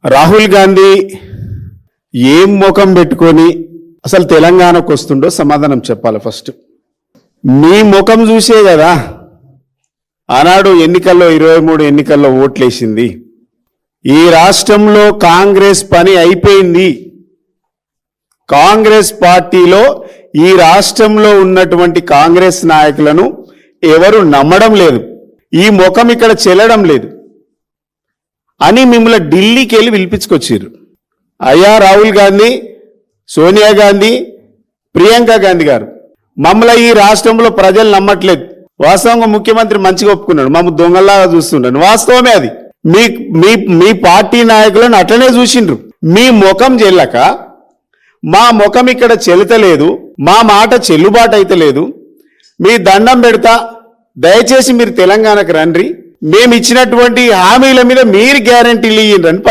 రాహుల్ గాంధీ ఏం ముఖం పెట్టుకొని అసలు తెలంగాణకు వస్తుండో సమాధానం చెప్పాలి. ఫస్ట్ మీ ముఖం చూసే కదా ఆనాడు ఎన్నికల్లో 23 ఎన్నికల్లో ఓట్లేసింది. ఈ రాష్ట్రంలో కాంగ్రెస్ పని అయిపోయింది. కాంగ్రెస్ పార్టీలో ఈ రాష్ట్రంలో ఉన్నటువంటి కాంగ్రెస్ నాయకులను ఎవరు నమ్మడం లేదు, ఈ ముఖం ఇక్కడ చెల్లడం లేదు అని మిమ్మల్ని ఢిల్లీకి వెళ్ళి పిలిపించుకొచ్చారు. అయ్యా రాహుల్ గాంధీ, సోనియా గాంధీ, ప్రియాంక గాంధీ గారు, మమ్మల్ని ఈ రాష్ట్రంలో ప్రజలు నమ్మట్లేదు. వాస్తవంగా ముఖ్యమంత్రి మంచిగా ఒప్పుకున్నాడు, మమ్మల్ని దొంగల్లాగా చూస్తున్నాడు. వాస్తవమే అది. మీ మీ మీ పార్టీ నాయకులను అట్లనే చూసిండ్రు. మీ ముఖం చెల్లక మా ముఖం ఇక్కడ చెల్లుతలేదు, మా మాట చెల్లుబాటు అయితే లేదు, మీ దండం పెడతా, దయచేసి మీరు తెలంగాణకు రండి, మేము ఇచ్చినటువంటి హామీల మీద మీరు గ్యారంటీలు ఇయ్యండి